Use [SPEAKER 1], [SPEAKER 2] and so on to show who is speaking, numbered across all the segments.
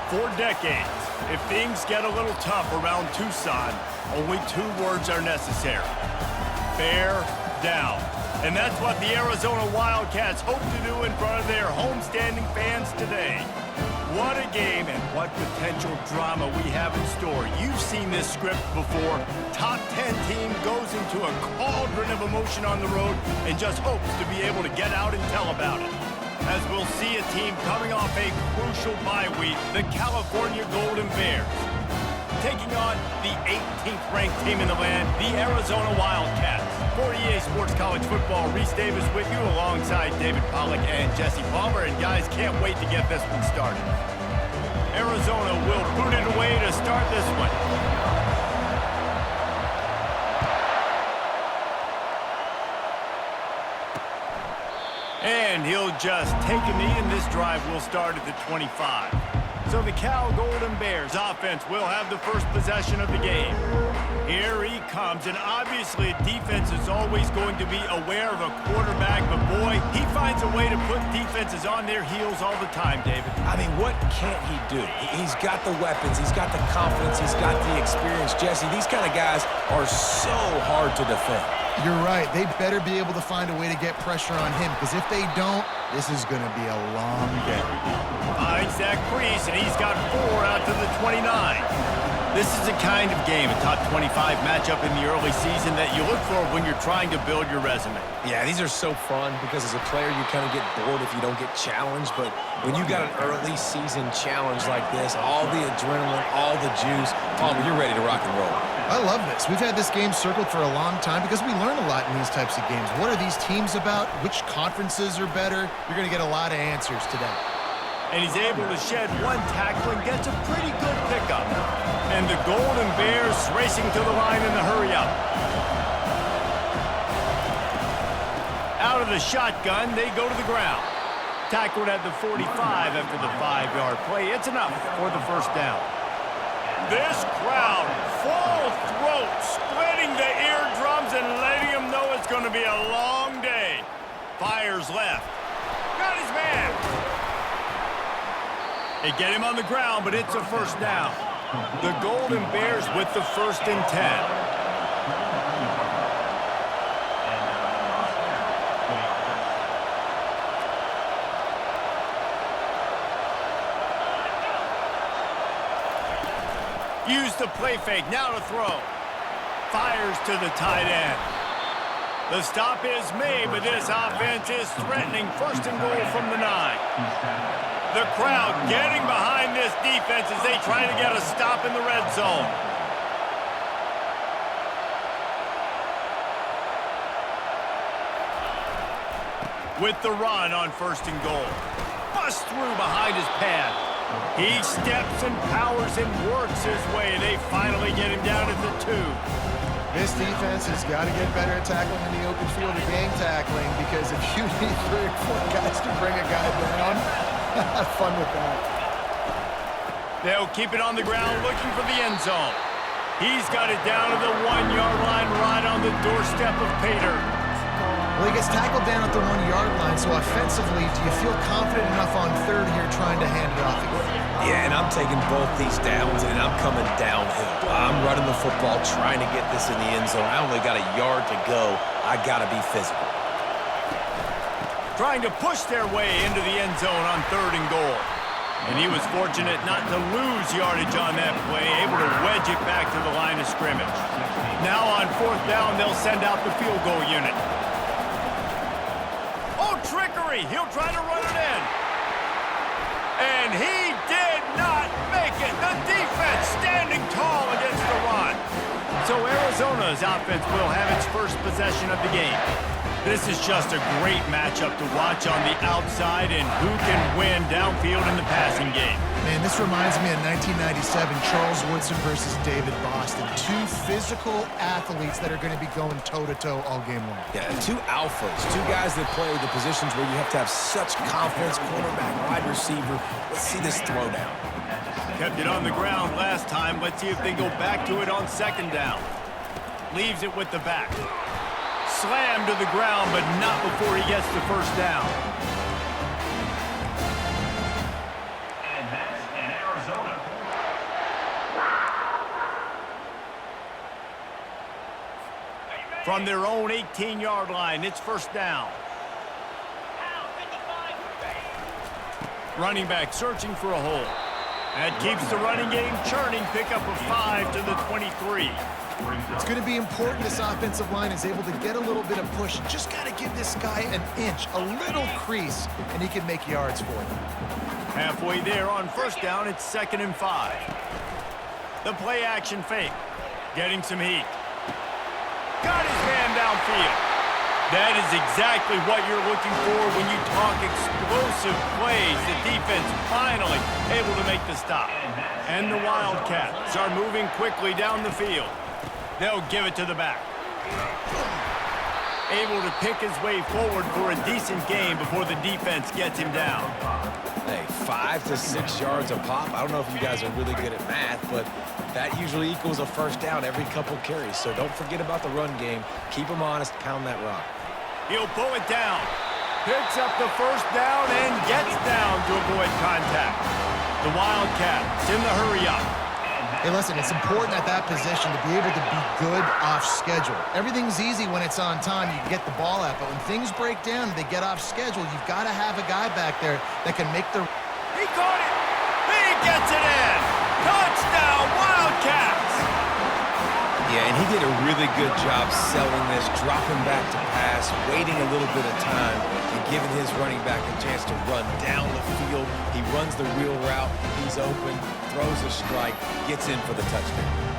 [SPEAKER 1] For decades, if things get a little tough around Tucson, only 2 words are necessary. Bear down. And that's what the Arizona Wildcats hope to do in front of their homestanding fans today. What a game and what potential drama we have in store. You've seen this script before. Top 10 team goes into a cauldron of emotion on the road and just hopes to be able to get out and tell about it. As we'll see a team coming off a crucial bye week, the California Golden Bears, taking on the 18th ranked team in the land, the Arizona Wildcats. For EA Sports College Football, Reese Davis with you alongside David Pollack and Jesse Palmer. And guys, can't wait to get this one started. Arizona will boot it away to start this one. And he'll just take a knee, and this drive will start at the 25. So the Cal Golden Bears offense will have the first possession of the game. Here he comes, and obviously defense is always going to be aware of a quarterback, but boy, he finds a way to put defenses on their heels all the time, David.
[SPEAKER 2] I mean, what can't he do? He's got the weapons, he's got the confidence, he's got the experience. Jesse, these kind of guys are so hard to defend.
[SPEAKER 3] You're right. They better be able to find a way to get pressure on him, because if they don't, this is going to be a long day.
[SPEAKER 1] Finds that crease, and he's got 4 out to the 29. This is the kind of game, a top 25 matchup in the early season, that you look for when you're trying to build your resume.
[SPEAKER 2] Yeah, these are so fun because as a player, you kind of get bored if you don't get challenged. But when you got an early season challenge like this, all the adrenaline, all the juice, Palmer, you're ready to rock and roll.
[SPEAKER 3] I love this. We've had this game circled for a long time because we learn a lot in these types of games. What are these teams about? Which conferences are better? You're going to get a lot of answers today.
[SPEAKER 1] And he's able to shed 1 tackle and gets a pretty good pickup. And the Golden Bears racing to the line in the hurry-up. Out of the shotgun, they go to the ground. Tackled at the 45 after the 5-yard play. It's enough for the first down. This crowd, full throat, splitting the eardrums and letting them know it's going to be a long day. Fires left. Got his man. They get him on the ground, but it's a first down. The Golden Bears with the 1st and 10. Use the play fake, now to throw. Fires to the tight end. The stop is made, but this offense is threatening 1st and goal from the 9. The crowd getting behind this defense as they try to get a stop in the red zone. With the run on 1st and goal. Bust through behind his pad. He steps and powers and works his way. They finally get him down at the 2.
[SPEAKER 3] This defense has got to get better at tackling in the open field or game tackling, because if you need 3 or 4 guys to bring a guy down, have fun with that.
[SPEAKER 1] They'll keep it on the ground looking for the end zone. He's got it down to the 1-yard line right on the doorstep of Pater.
[SPEAKER 3] Well, he gets tackled down at the 1-yard line, so offensively, do you feel confident enough on 3rd here trying to hand it off again?
[SPEAKER 2] Yeah, and I'm taking both these downs, and I'm coming downhill. I'm running the football, trying to get this in the end zone. I only got a yard to go. I got to be physical.
[SPEAKER 1] Trying to push their way into the end zone on 3rd and goal. And he was fortunate not to lose yardage on that play, able to wedge it back to the line of scrimmage. Now on 4th down, they'll send out the field goal unit. Oh, trickery! He'll try to run it in. And he did not make it. The defense standing tall against the run. So Arizona's offense will have its first possession of the game. This is just a great matchup to watch on the outside, and who can win downfield in the passing game.
[SPEAKER 3] Man, this reminds me of 1997, Charles Woodson versus David Boston. 2 physical athletes that are going to be going toe-to-toe all game long.
[SPEAKER 2] Yeah, 2 alphas, 2 guys that play the positions where you have to have such confidence, quarterback, wide receiver. Let's see this throwdown.
[SPEAKER 1] Kept it on the ground last time. Let's see if they go back to it on 2nd down. Leaves it with the back. Slammed to the ground, but not before he gets the first down.
[SPEAKER 4] And that's an Arizona
[SPEAKER 1] From their own 18-yard line, it's first down. Running back searching for a hole. That keeps the running game churning. Pickup of 5 to the 23.
[SPEAKER 3] It's going to be important this offensive line is able to get a little bit of push. Just got to give this guy an inch, a little crease, and he can make yards for you.
[SPEAKER 1] Halfway there on first down, it's 2nd and 5. The play action fake. Getting some heat. Got his man downfield. That is exactly what you're looking for when you talk explosive plays. The defense finally able to make the stop. And the Wildcats are moving quickly down the field. They'll give it to the back. Able to pick his way forward for a decent game before the defense gets him down.
[SPEAKER 2] Hey, 5 to 6 yards a pop. I don't know if you guys are really good at math, but that usually equals a first down every couple carries. So don't forget about the run game. Keep them honest. Pound that rock.
[SPEAKER 1] He'll pull it down. Picks up the first down and gets down to avoid contact. The Wildcats in the hurry up.
[SPEAKER 3] Hey, listen, it's important at that position to be able to be good off schedule. Everything's easy when it's on time. You can get the ball out, but when things break down and they get off schedule, you've got to have a guy back there that can make the...
[SPEAKER 1] He caught it. He gets it in. Touchdown, Wildcats.
[SPEAKER 2] Yeah, and he did a really good job selling this, dropping back to pass, waiting a little bit of time, and giving his running back a chance to run down the field. He runs the wheel route. He's open, throws a strike, gets in for the touchdown.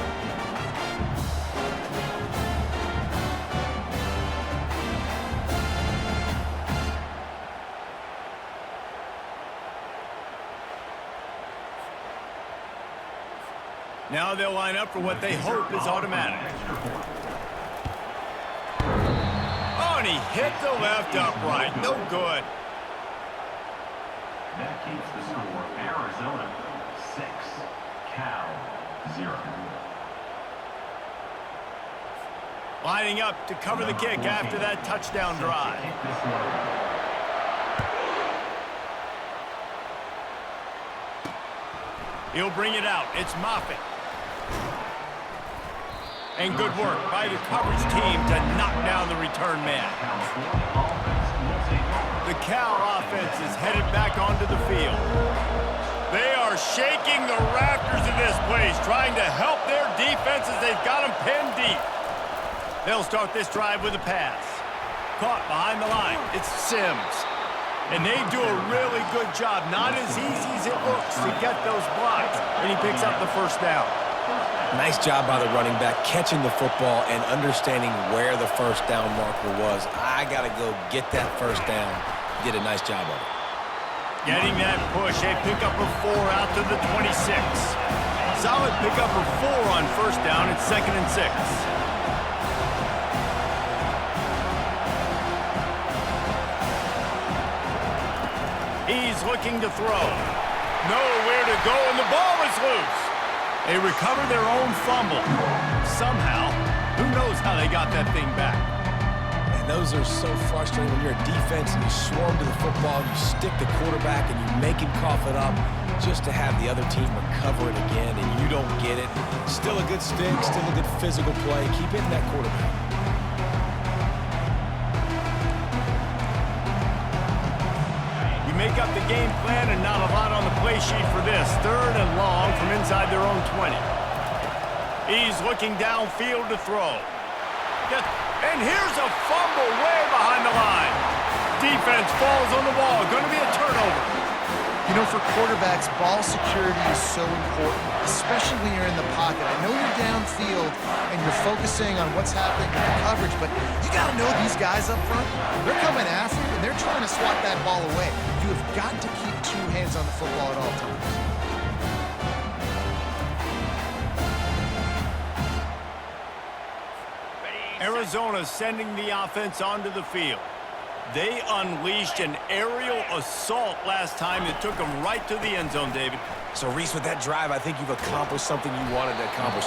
[SPEAKER 1] Now they'll line up for what they hope is automatic. Oh, and he hit the left upright. No good.
[SPEAKER 4] That keeps the score Arizona 6, Cal 0.
[SPEAKER 1] Lining up to cover the kick after that touchdown drive. He'll bring it out. It's Moffitt. And good work by the coverage team to knock down the return man. The Cal offense is headed back onto the field. They are shaking the rafters of this place, trying to help their defenses. They've got them pinned deep. They'll start this drive with a pass. Caught behind the line. It's Sims. And they do a really good job. Not as easy as it looks to get those blocks. And he picks up the first down.
[SPEAKER 2] Nice job by the running back, catching the football and understanding where the first down marker was. I got to go get that first down. Did a nice job of it.
[SPEAKER 1] Getting that push, a pickup of 4 out to the 26. Solid pickup of 4 on first down. It's 2nd and 6. He's looking to throw. Nowhere to go, and the ball is loose. They recover their own fumble. Somehow, who knows how they got that thing back.
[SPEAKER 2] And those are so frustrating when you're a defense and you swarm to the football, you stick the quarterback and you make him cough it up just to have the other team recover it again and you don't get it. Still a good stick, still a good physical play. Keep hitting that quarterback.
[SPEAKER 1] Make up the game plan and not a lot on the play sheet for this. 3rd and long from inside their own 20. He's looking downfield to throw. And here's a fumble way behind the line. Defense falls on the ball. Going to be a turnover.
[SPEAKER 3] You know, for quarterbacks, ball security is so important, especially when you're in the pocket. I know you're downfield and you're focusing on what's happening with the coverage, but you got to know these guys up front, they're coming after you and they're trying to swat that ball away. You have got to keep 2 hands on the football at all times.
[SPEAKER 1] Arizona sending the offense onto the field. They unleashed an aerial assault last time that took them right to the end zone, David.
[SPEAKER 2] So, Reese, with that drive, I think you've accomplished something you wanted to accomplish.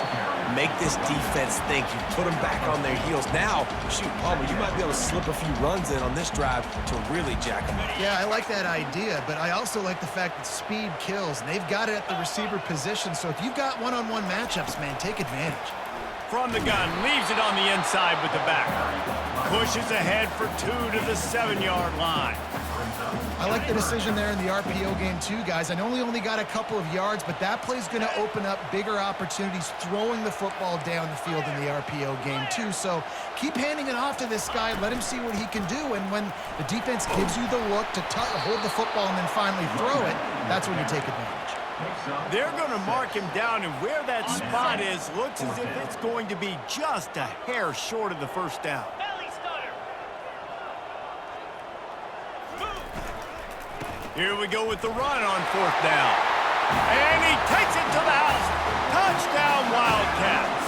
[SPEAKER 2] Make this defense think. You put them back on their heels. Now, shoot, Palmer, you might be able to slip a few runs in on this drive to really jack them up.
[SPEAKER 3] Yeah, I like that idea, but I also like the fact that speed kills, and they've got it at the receiver position. So if you've got one-on-one matchups, man, take advantage.
[SPEAKER 1] from the gun, leaves it on the inside with the back. Pushes ahead for 2 to the 7-yard line.
[SPEAKER 3] I like the decision there in the RPO game too, guys. I know he only got a couple of yards, but that play's going to open up bigger opportunities throwing the football down the field in the RPO game too. So keep handing it off to this guy. Let him see what he can do. And when the defense gives you the look to hold the football and then finally throw it, that's when you take advantage.
[SPEAKER 1] They're going to mark him down, and where that spot is looks as if it's going to be just a hair short of the first down. Here we go with the run on 4th down. And he takes it to the house. Touchdown, Wildcats.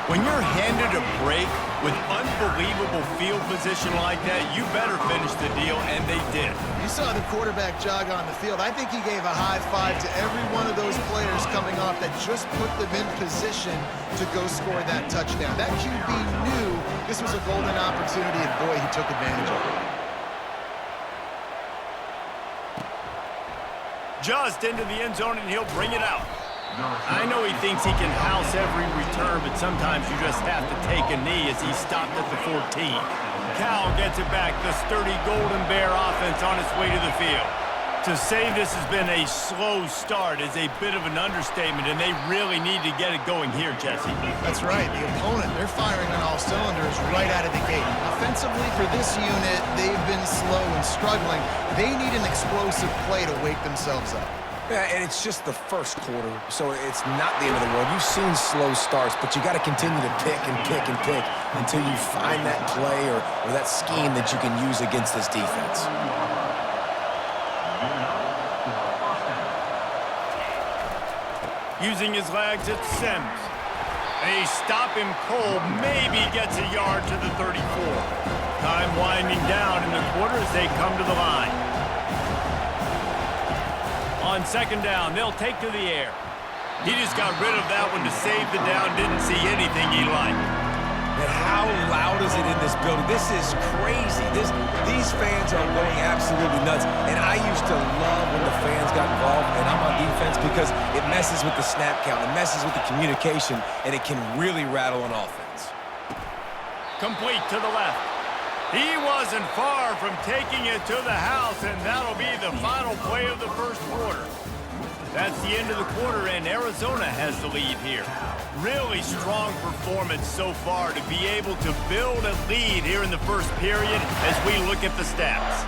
[SPEAKER 1] When you're handed a break with unbelievable field position like that, you better finish the deal, and they did.
[SPEAKER 3] You saw the quarterback jog on the field. I think he gave a high five to every one of those players coming off that just put them in position to go score that touchdown. That QB knew this was a golden opportunity, and boy, he took advantage of it.
[SPEAKER 1] Just into the end zone, and he'll bring it out. I know he thinks he can house every return, but sometimes you just have to take a knee as he stopped at the 14. Cal gets it back. The sturdy Golden Bear offense on its way to the field. To say this has been a slow start is a bit of an understatement, and they really need to get it going here, Jesse.
[SPEAKER 3] That's right. The opponent, they're firing on all cylinders right out of the gate. Offensively, for this unit, they've been slow and struggling. They need an explosive play to wake themselves up.
[SPEAKER 2] Yeah, and it's just the first quarter, so it's not the end of the world. You've seen slow starts, but you got to continue to pick and pick and pick until you find that play or that scheme that you can use against this defense.
[SPEAKER 1] Using his legs, it's Sims. They stop him cold, maybe gets a yard to the 34. Time winding down in the quarter as they come to the line. On 2nd down, they'll take to the air. He just got rid of that one to save the down, didn't see anything he liked.
[SPEAKER 2] And how loud is it in this building? This is crazy. These fans are going absolutely nuts. And I used to love when the fans got involved, and I'm on defense because it messes with the snap count, it messes with the communication, and it can really rattle an offense.
[SPEAKER 1] Complete to the left. He wasn't far from taking it to the house, and that'll be the final play of the first quarter. That's the end of the quarter, and Arizona has the lead here. Really strong performance so far to be able to build a lead here in the first period as we look at the stats.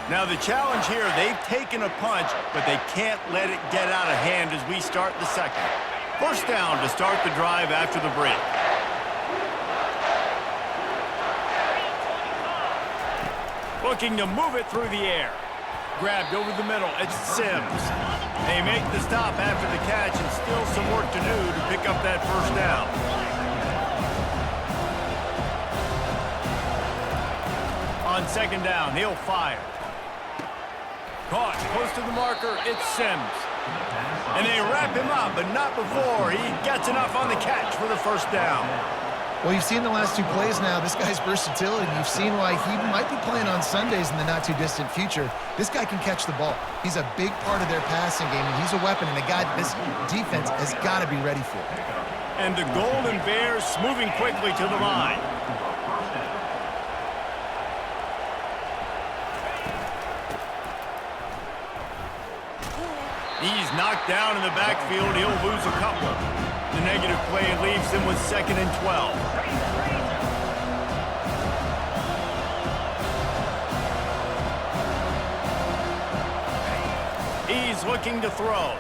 [SPEAKER 1] Now the challenge here, they've taken a punch, but they can't let it get out of hand as we start the second. 1st down to start the drive after the break. Looking to move it through the air. Grabbed over the middle, it's Sims. They make the stop after the catch, and still some work to do to pick up that 1st down. On 2nd down, he'll fire. Caught close to the marker, it's Sims. And they wrap him up, but not before he gets enough on the catch for the 1st down.
[SPEAKER 3] Well, you've seen the last 2 plays now. This guy's versatility. You've seen why he might be playing on Sundays in the not-too-distant future. This guy can catch the ball. He's a big part of their passing game, and he's a weapon, and a guy this defense has got to be ready for.
[SPEAKER 1] And the Golden Bears moving quickly to the line. He's knocked down in the backfield. He'll lose a couple. The negative play leaves him with 2nd and 12. He's looking to throw.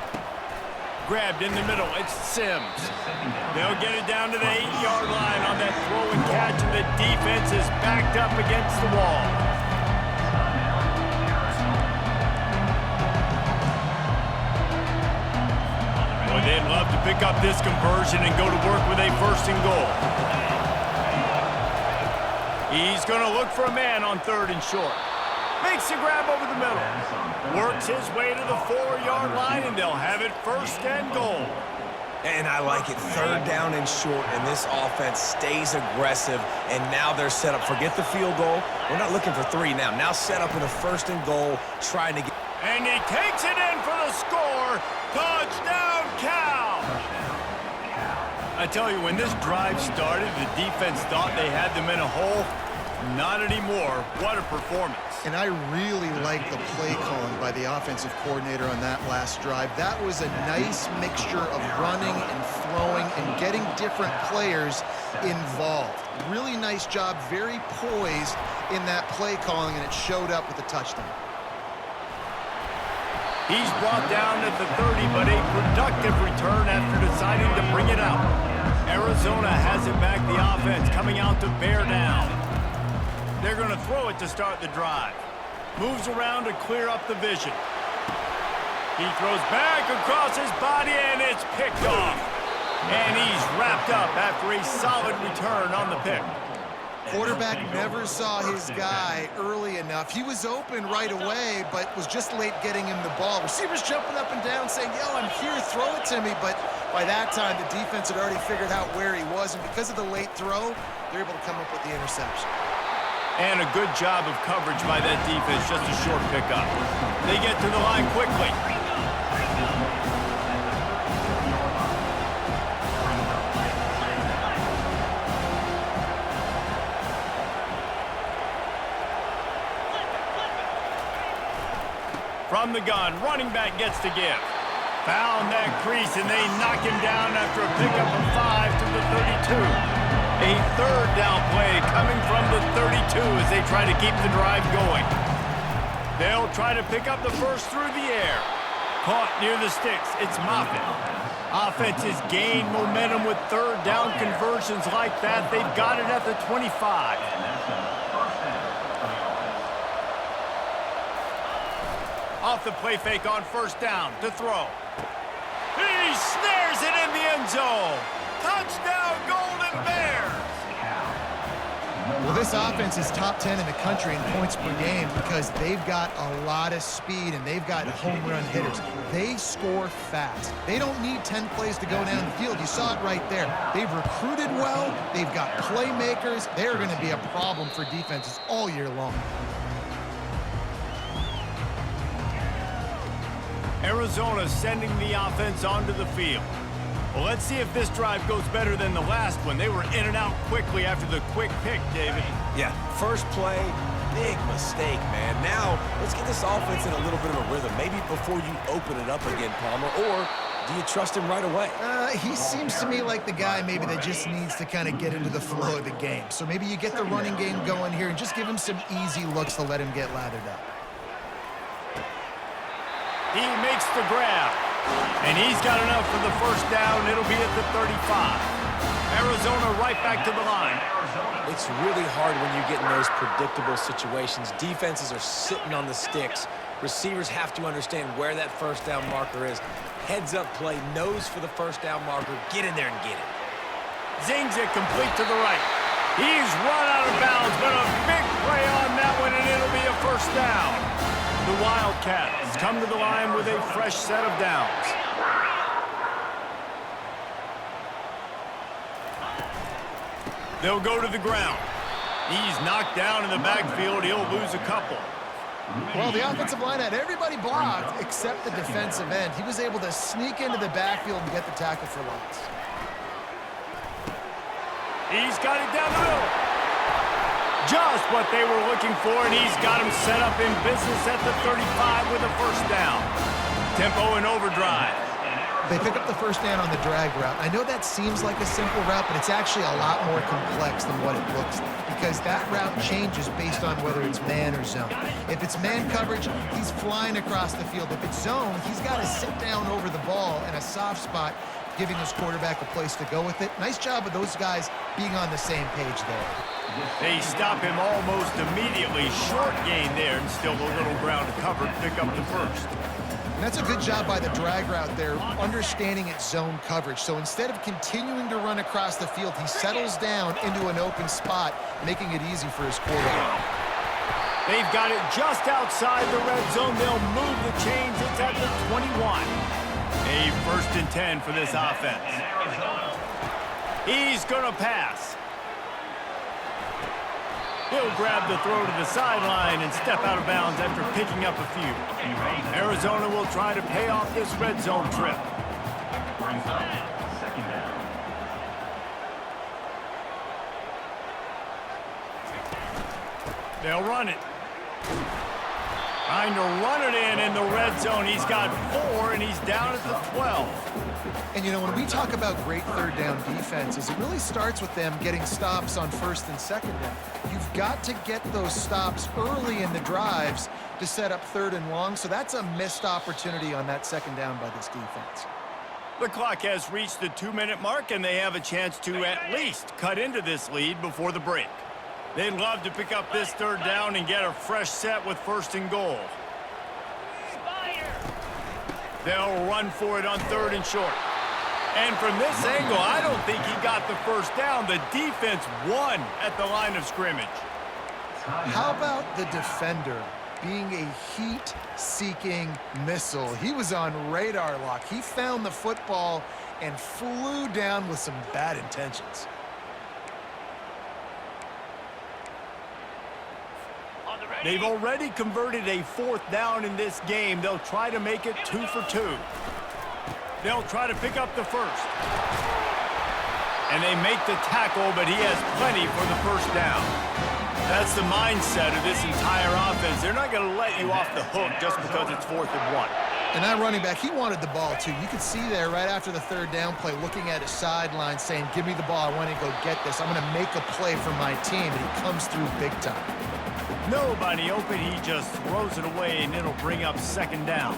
[SPEAKER 1] Grabbed in the middle. It's Sims. They'll get it down to the 8-yard line on that throw and catch, and the defense is backed up against the wall. Well, they'd love to pick up this conversion and go to work with a 1st and goal. He's going to look for a man on 3rd and short. Makes the grab over the middle. Works his way to the 4-yard line, and they'll have it 1st and goal.
[SPEAKER 2] And I like it. 3rd down and short, and this offense stays aggressive, and now they're set up. Forget the field goal. We're not looking for 3 now. Now set up in a 1st and goal, trying to get...
[SPEAKER 1] And he takes it in for the score. Touchdown, Cal! I tell you, when this drive started, the defense thought they had them in a hole. Not anymore. What a performance.
[SPEAKER 3] And I really like the play calling by the offensive coordinator on that last drive. That was a nice mixture of running and throwing and getting different players involved. Really nice job, very poised in that play calling, and it showed up with a touchdown.
[SPEAKER 1] He's brought down at the 30, but a productive return after deciding to bring it out. Arizona has it back, the offense coming out to bear down. They're going to throw it to start the drive. Moves around to clear up the vision. He throws back across his body, and it's picked off. And he's wrapped up after a solid return on the pick.
[SPEAKER 3] Quarterback never saw his guy early enough. He was open right away, but was just late getting him the ball. Receivers jumping up and down saying, yo, I'm here, throw it to me. But by that time, the defense had already figured out where he was, and because of the late throw, they're able to come up with the interception.
[SPEAKER 1] And a good job of coverage by that defense, just a short pickup. They get to the line quickly. From the gun, running back gets to give. Found that crease, and they knock him down after a pickup of 5 to the 32. A third down play coming from the 32 as they try to keep the drive going. They'll try to pick up the first through the air. Caught near the sticks. It's Moffitt. Offenses gain momentum with third down conversions like that. They've got it at the 25. Off the play fake on first down to throw. He snares it in the end zone. Touchdown, Golden Bears!
[SPEAKER 3] Well, this offense is top 10 in the country in points per game because they've got a lot of speed and they've got home run hitters. They score fast. They don't need 10 plays to go down the field. You saw it right there. They've recruited well. They've got playmakers. They're going to be a problem for defenses all year long.
[SPEAKER 1] Arizona sending the offense onto the field. Well, let's see if this drive goes better than the last one. They were in and out quickly after the quick pick, David.
[SPEAKER 2] Yeah, first play, big mistake, man. Now, let's get this offense in a little bit of a rhythm. Maybe before you open it up again, Palmer, or do you trust him right away?
[SPEAKER 3] He seems to me like the guy maybe that just needs to kind of get into the flow of the game. So maybe you get the running game going here and just give him some easy looks to let him get lathered up.
[SPEAKER 1] He makes the grab, and he's got enough for the first down. It'll be at the 35. Arizona right back to the line.
[SPEAKER 2] It's really hard when you get in those predictable situations. Defenses are sitting on the sticks. Receivers have to understand where that first down marker is. Heads up play, nose for the first down marker. Get in there and get it.
[SPEAKER 1] Zings it complete to the right. He's run out of bounds, but a big play on that one, and it'll be a first down. The Wildcats come to the line with a fresh set of downs. They'll go to the ground. He's knocked down in the backfield. He'll lose a couple.
[SPEAKER 3] Well, the offensive line had everybody blocked except the defensive end. He was able to sneak into the backfield and get the tackle for loss.
[SPEAKER 1] He's got it down the middle. Just what they were looking for, and he's got him set up in business at the 35 with a first down. Tempo and overdrive.
[SPEAKER 3] They pick up the first down on the drag route. I know that seems like a simple route, but it's actually a lot more complex than what it looks like because that route changes based on whether it's man or zone. If it's man coverage, he's flying across the field. If it's zone, he's got to sit down over the ball in a soft spot, giving his quarterback a place to go with it. Nice job of those guys being on the same page there.
[SPEAKER 1] They stop him almost immediately. Short gain there, and still a little ground to cover to pick up the first.
[SPEAKER 3] And that's a good job by the drag route there, understanding its zone coverage. So instead of continuing to run across the field, he settles down into an open spot, making it easy for his quarterback.
[SPEAKER 1] They've got it just outside the red zone. They'll move the chains. It's at the 21. A 1st and 10 for this offense. He's going to pass. He'll grab the throw to the sideline and step out of bounds after picking up a few. Arizona will try to pay off this red zone trip. They'll run it. Trying to run it in the red zone. He's got 4, and he's down at the 12.
[SPEAKER 3] And, you know, when we talk about great third down defenses, it really starts with them getting stops on first and second down. You've got to get those stops early in the drives to set up third and long, so that's a missed opportunity on that second down by this defense.
[SPEAKER 1] The clock has reached the 2-minute mark, and they have a chance to at least cut into this lead before the break. They'd love to pick up this third down and get a fresh set with first and goal. They'll run for it on third and short. And from this angle, I don't think he got the first down. The defense won at the line of scrimmage.
[SPEAKER 3] How about the defender being a heat-seeking missile? He was on radar lock. He found the football and flew down with some bad intentions.
[SPEAKER 1] They've already converted a 4th down in this game. They'll try to make it 2 for 2. They'll try to pick up the first. And they make the tackle, but he has plenty for the first down. That's the mindset of this entire offense. They're not going to let you off the hook just because it's 4th and 1.
[SPEAKER 3] And that running back, he wanted the ball too. You could see there right after the third down play, looking at his sideline saying, give me the ball, I want to go get this. I'm going to make a play for my team, and he comes through big time.
[SPEAKER 1] Nobody open, he just throws it away, and it'll bring up second down.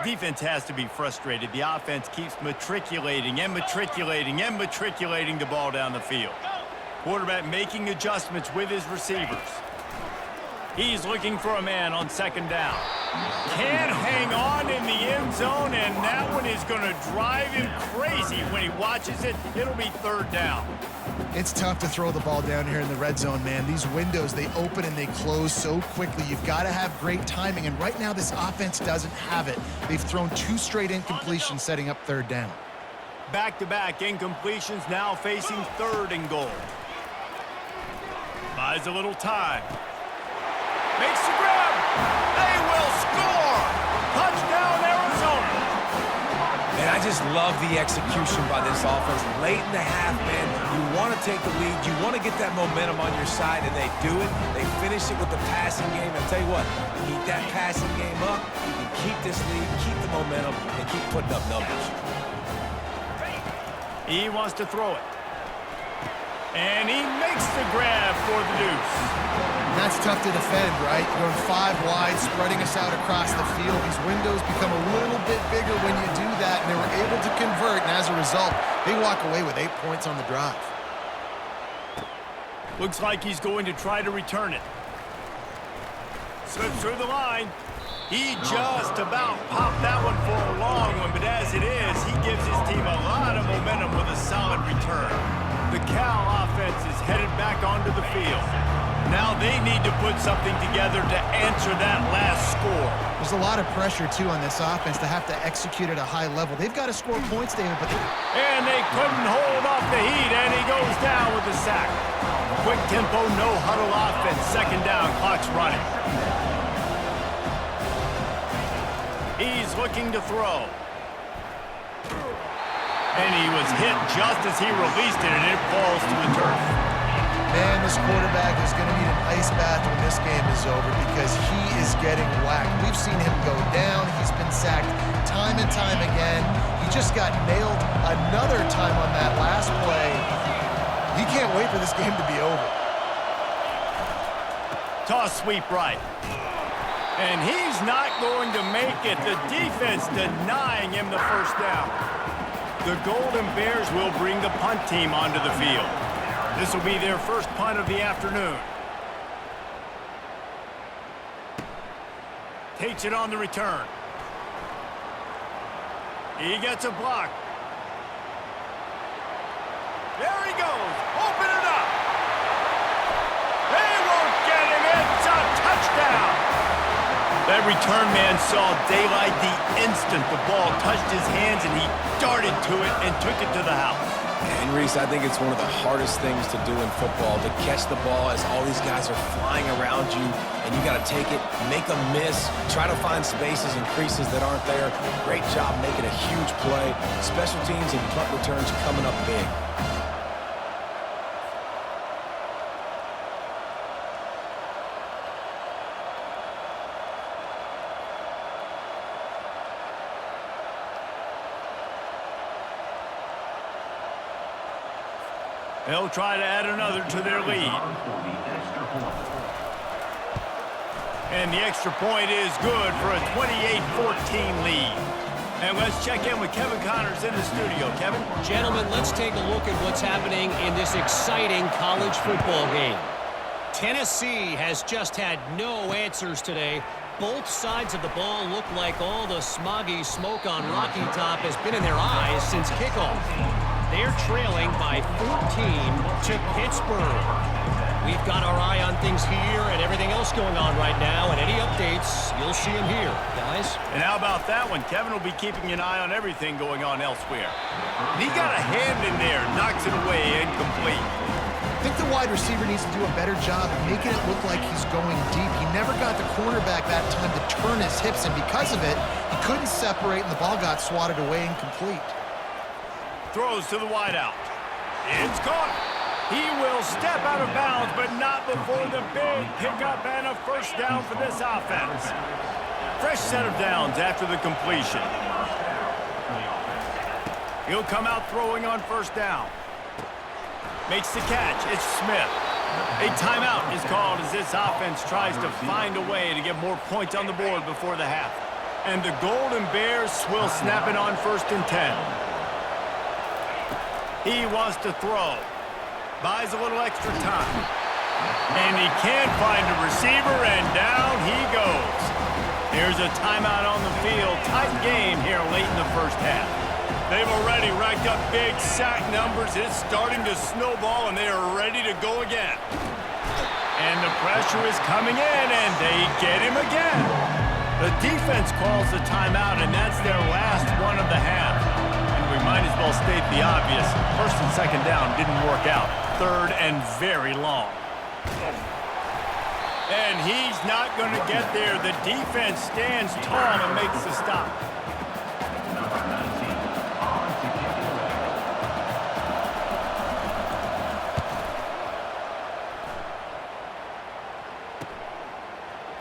[SPEAKER 1] Defense has to be frustrated. The offense keeps matriculating and matriculating and matriculating the ball down the field. Quarterback making adjustments with his receivers. He's looking for a man on second down. Can't hang on in the end zone, and that one is going to drive him crazy when he watches it. It'll be third down.
[SPEAKER 3] It's tough to throw the ball down here in the red zone, man. These windows, they open and they close so quickly. You've got to have great timing, and right now this offense doesn't have it. They've thrown 2 straight incompletions setting up third down.
[SPEAKER 1] Back-to-back incompletions, now facing third and goal. Buys a little time. Makes the grab. They will score. Touchdown, Arizona.
[SPEAKER 2] And I just love the execution by this offense. Late in the half, man, you want to take the lead. You want to get that momentum on your side, and they do it. They finish it with the passing game. And I'll tell you what, keep that passing game up. You can keep this lead, keep the momentum, and keep putting up numbers.
[SPEAKER 1] He wants to throw it. And he makes the grab for the deuce.
[SPEAKER 3] And that's tough to defend, right? Going 5 wide, spreading us out across the field. These windows become a little bit bigger when you do that, and they were able to convert, and as a result, they walk away with 8 points on the drive.
[SPEAKER 1] Looks like he's going to try to return it. Slips through the line. He just about popped that one for a long one, but as it is, he gives his team a lot of momentum with a solid return. The Cal offense is headed back onto the field. Now they need to put something together to answer that last score.
[SPEAKER 3] There's a lot of pressure, too, on this offense to have to execute at a high level. They've got to score points, David, but
[SPEAKER 1] and they couldn't hold off the heat, and he goes down with the sack. Quick tempo, no huddle offense. Second down, clock's running. He's looking to throw. And he was hit just as he released it, and it falls to the turf.
[SPEAKER 3] man, this quarterback is going to need an ice bath when this game is over because he is getting whacked. We've seen him go down. He's been sacked time and time again. He just got nailed another time on that last play. He can't wait for this game to be over.
[SPEAKER 1] Toss sweep right. And he's not going to make it. The defense denying him the first down. The Golden Bears will bring the punt team onto the field. This will be their first punt of the afternoon. Takes it on the return. He gets a block. There he goes. Open it up. They won't get him. It's a touchdown. That return man saw daylight the instant the ball touched his hands, and he darted to it and took it to the house.
[SPEAKER 2] And Reese, I think it's one of the hardest things to do in football, to catch the ball as all these guys are flying around you, and you got to take it, make a miss, try to find spaces and creases that aren't there. Great job making a huge play. Special teams and punt returns coming up big.
[SPEAKER 1] They'll try to add another to their lead. And the extra point is good for a 28-14 lead. And let's check in with Kevin Connors in the studio. Kevin?
[SPEAKER 5] Gentlemen, let's take a look at what's happening in this exciting college football game. Tennessee has just had no answers today. Both sides of the ball look like all the smoggy smoke on Rocky Top has been in their eyes since kickoff. They're trailing by 14 to Pittsburgh. We've got our eye on things here and everything else going on right now, and any updates, you'll see them here, guys.
[SPEAKER 1] And how about that one? Kevin will be keeping an eye on everything going on elsewhere. And he got a hand in there, knocks it away, incomplete.
[SPEAKER 3] I think the wide receiver needs to do a better job of making it look like he's going deep. He never got the cornerback that time to turn his hips, and because of it, he couldn't separate, and the ball got swatted away incomplete.
[SPEAKER 1] Throws to the wideout. It's caught. He will step out of bounds, but not before the big pickup and a first down for this offense. Fresh set of downs after the completion. He'll come out throwing on first down. Makes the catch. It's Smith. A timeout is called as this offense tries to find a way to get more points on the board before the half. And the Golden Bears will snap it on 1st and 10. He wants to throw. Buys a little extra time. And he can't find a receiver, and down he goes. Here's a timeout on the field. Tight game here late in the first half. They've already racked up big sack numbers. It's starting to snowball, and they are ready to go again. And the pressure is coming in, and they get him again. The defense calls the timeout, and that's their last one of the half. We might as well state the obvious. 1st and 2nd down didn't work out. 3rd and very long. And he's not going to get there. The defense stands tall and makes the stop.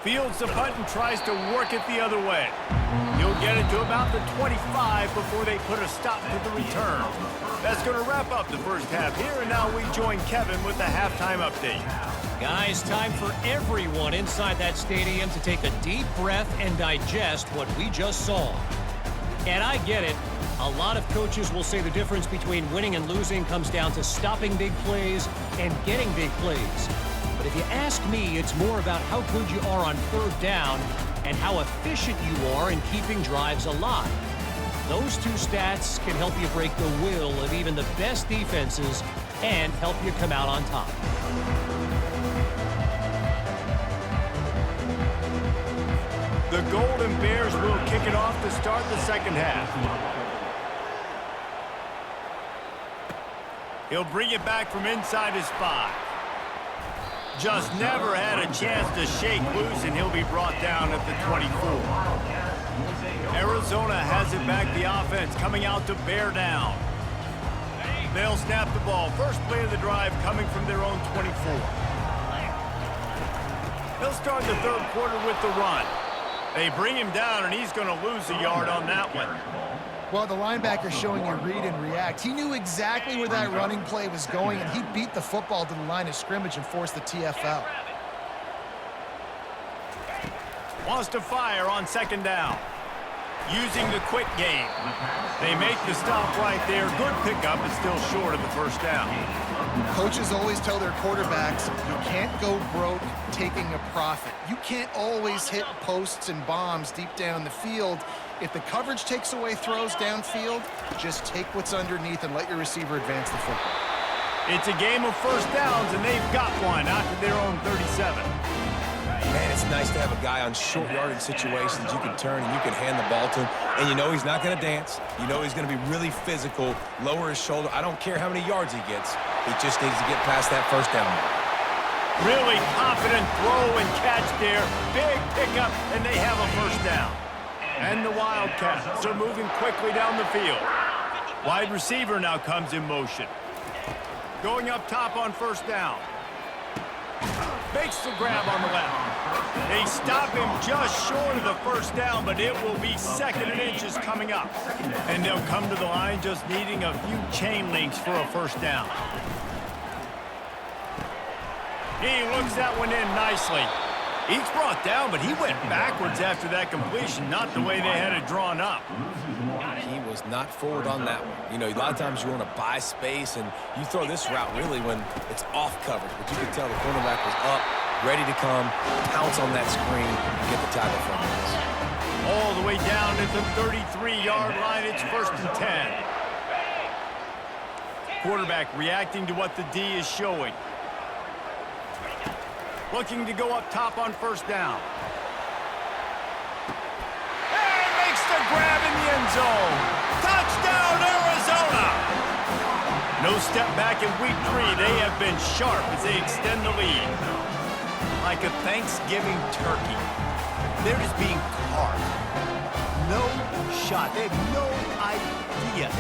[SPEAKER 1] Fields the punt and tries to work it the other way. He'll get it to about the 25 before they put a stop to the return. That's going to wrap up the first half here, and now we join Kevin with the halftime update.
[SPEAKER 5] Guys, time for everyone inside that stadium to take a deep breath and digest what we just saw. And I get it. A lot of coaches will say the difference between winning and losing comes down to stopping big plays and getting big plays. But if you ask me, it's more about how good you are on 3rd down and how efficient you are in keeping drives alive. Those two stats can help you break the will of even the best defenses and help you come out on top.
[SPEAKER 1] The Golden Bears will kick it off to start the second half. He'll bring it back from inside his 5. Just never had a chance to shake loose, and he'll be brought down at the 24. Arizona has it back, the offense coming out to bear down. They'll snap the ball. First play of the drive coming from their own 24. They'll start the 3rd quarter with the run. They bring him down, and he's going to lose a yard on that one.
[SPEAKER 3] Well, the linebacker showing you read and react. He knew exactly where that running play was going, and he beat the football to the line of scrimmage and forced the TFL.
[SPEAKER 1] Wants to fire on 2nd down. Using the quick game. They make the stop right there. Good pickup, but still short of the first down.
[SPEAKER 3] Coaches always tell their quarterbacks, you can't go broke taking a profit. You can't always hit posts and bombs deep down the field. If the coverage takes away throws downfield, just take what's underneath and let your receiver advance the football.
[SPEAKER 1] It's a game of first downs, and they've got one out to their own 37.
[SPEAKER 2] Man, it's nice to have a guy on short yardage situations you can turn and you can hand the ball to him. And you know he's not going to dance. You know he's going to be really physical, lower his shoulder. I don't care how many yards he gets. He just needs to get past that first down.
[SPEAKER 1] Really confident throw and catch there. Big pickup, and they have a first down. And the Wildcats are moving quickly down the field. Wide receiver now comes in motion. Going up top on first down. Makes the grab on the left. They stop him just short of the first down, but it will be 2nd and inches coming up. And they'll come to the line just needing a few chain links for a first down. He looks that one in nicely. He's brought down, but he went backwards after that completion, not the way they had it drawn up.
[SPEAKER 2] He was not forward on that one. You know, a lot of times you want to buy space, and you throw this route really when it's off coverage. But you can tell the cornerback was up, ready to come, pounce on that screen, and get the tackle from him.
[SPEAKER 1] All the way down at the 33-yard line, it's 1st and 10. Quarterback reacting to what the D is showing. Looking to go up top on first down. And makes the grab in the end zone. Touchdown, Arizona! No step back in week 3. They have been sharp as they extend the lead. Like a Thanksgiving turkey. They're just being carved. No shot. They have no idea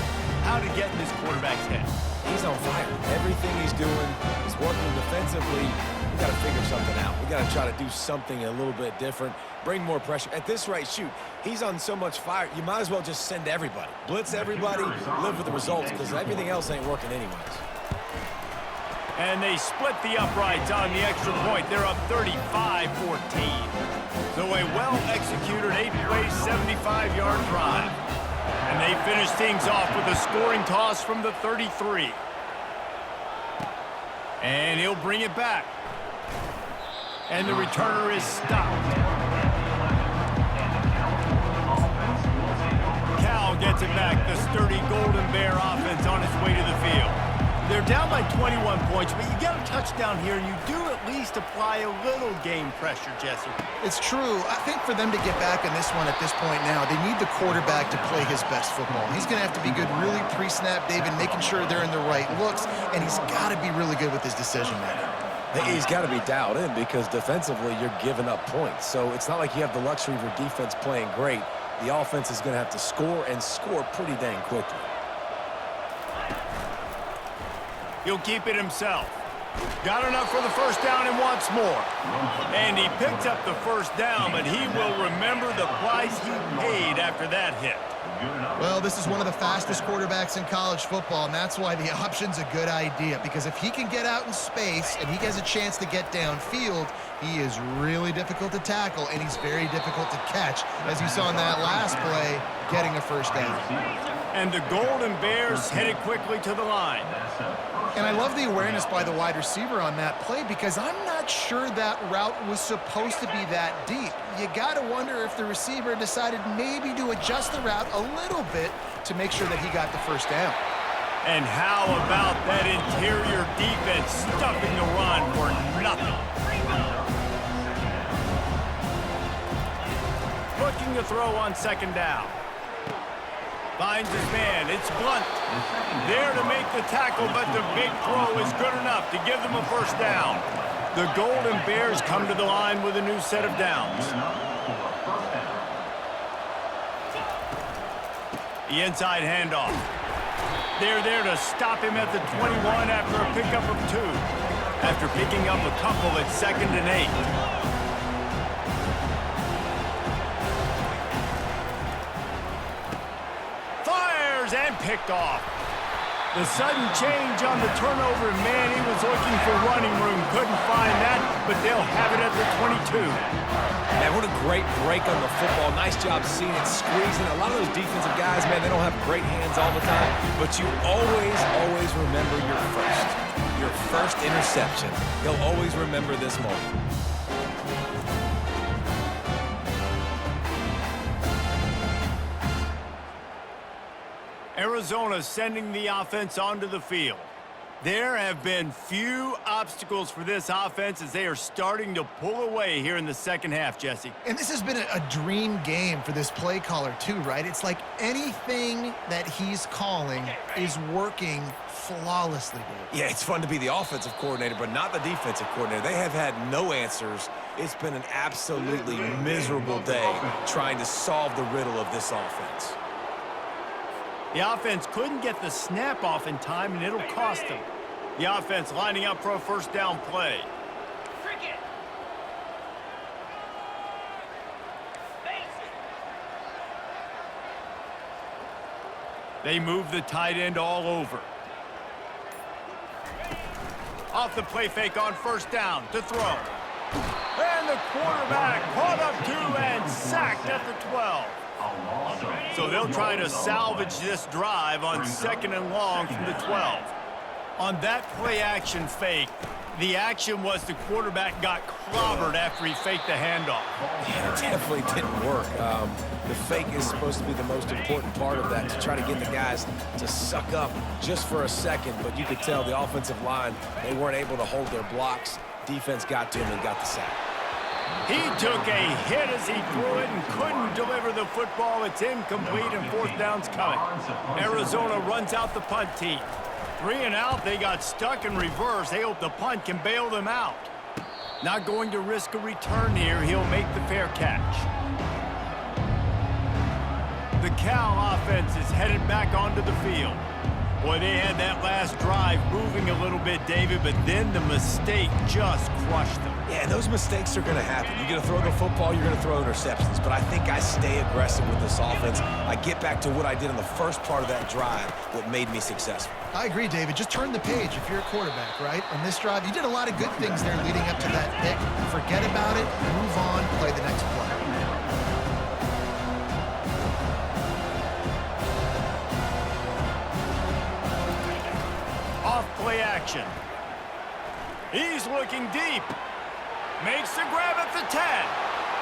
[SPEAKER 1] how to get in this quarterback's head.
[SPEAKER 2] He's on fire. Everything he's doing is working defensively. We got to figure something out. We got to try to do something a little bit different, bring more pressure. At this rate, shoot, he's on so much fire, you might as well just send everybody. Blitz everybody, live with the results, because everything else ain't working anyways.
[SPEAKER 1] And they split the uprights on the extra point. They're up 35-14. So a well-executed 8-play, 75-yard drive. And they finish things off with a scoring toss from the 33. And he'll bring it back. And the returner is stopped. Cal gets it back. The sturdy Golden Bear offense on its way to the field. They're down by 21 points, but you get a touchdown here, and you do at least apply a little game pressure, Jesse.
[SPEAKER 3] It's true. I think for them to get back in this one at this point now, they need the quarterback to play his best football. He's going to have to be good really pre-snap, David, making sure they're in the right looks, and he's got to be really good with his decision-making.
[SPEAKER 2] He's got to be dialed in because defensively you're giving up points. So it's not like you have the luxury of your defense playing great. The offense is going to have to score and score pretty dang quickly.
[SPEAKER 1] He'll keep it himself. Got enough for the first down and wants more. And he picks up the first down, but he will remember the price he paid after that hit.
[SPEAKER 3] Well, this is one of the fastest quarterbacks in college football, and that's why the option's a good idea, because if he can get out in space and he has a chance to get downfield, he is really difficult to tackle, and he's very difficult to catch, as you saw in that last play, getting a first down.
[SPEAKER 1] And the Golden Bears headed quickly to the line.
[SPEAKER 3] And I love the awareness by the wide receiver on that play, because I'm not sure that route was supposed to be that deep. You got to wonder if the receiver decided maybe to adjust the route a little bit to make sure that he got the first down.
[SPEAKER 1] And how about that interior defense stuffing the run for nothing? Looking to throw on second down. Finds his man. It's Blunt. There to make the tackle, but the big throw is good enough to give them a first down. The Golden Bears come to the line with a new set of downs. The inside handoff. They're there to stop him at the 21 after a pickup of 2. After picking up a couple at 2nd and 8. And picked off. The sudden change on the turnover, man, he was looking for running room. Couldn't find that, but they'll have it at the 22.
[SPEAKER 2] Man, what a great break on the football. Nice job seeing it, squeezing. A lot of those defensive guys, man, they don't have great hands all the time, but you always remember your first interception. He'll always remember this moment.
[SPEAKER 1] Arizona sending the offense onto the field. There have been few obstacles for this offense as they are starting to pull away here in the second half, Jesse.
[SPEAKER 3] And this has been a dream game for this play caller too, right? It's like anything that he's calling is working flawlessly, dude.
[SPEAKER 2] Yeah, it's fun to be the offensive coordinator, but not the defensive coordinator. They have had no answers. It's been an absolutely miserable day trying to solve the riddle of this offense.
[SPEAKER 1] The offense couldn't get the snap off in time, and it'll cost them. The offense lining up for a first down play. They move the tight end all over. Off the play fake on first down to throw. And the quarterback caught up to and sacked at the 12. So they'll try to salvage this drive on second and long from the 12. On that play action fake, the action was the quarterback got clobbered after he faked the handoff.
[SPEAKER 2] Yeah, it definitely didn't work. The fake is supposed to be the most important part of that, to try to get the guys to suck up just for a second, but you could tell the offensive line, they weren't able to hold their blocks. Defense got to him and got the sack.
[SPEAKER 1] He took a hit as he threw it and couldn't deliver the football. It's incomplete and fourth down's coming. Arizona runs out the punt team. 3 and out, they got stuck in reverse. They hope the punt can bail them out. Not going to risk a return here. He'll make the fair catch. The Cal offense is headed back onto the field. Boy, they had that last drive moving a little bit, David, but then the mistake just crushed them.
[SPEAKER 2] Yeah, those mistakes are going to happen. You're going to throw the football, you're going to throw interceptions. But I think I stay aggressive with this offense. I get back to what I did in the first part of that drive, what made me successful.
[SPEAKER 3] I agree, David. Just turn the page if you're a quarterback, right? On this drive, you did a lot of good things there leading up to that pick. Forget about it, move on, play the next play.
[SPEAKER 1] Play action. He's looking deep. Makes the grab at the 10.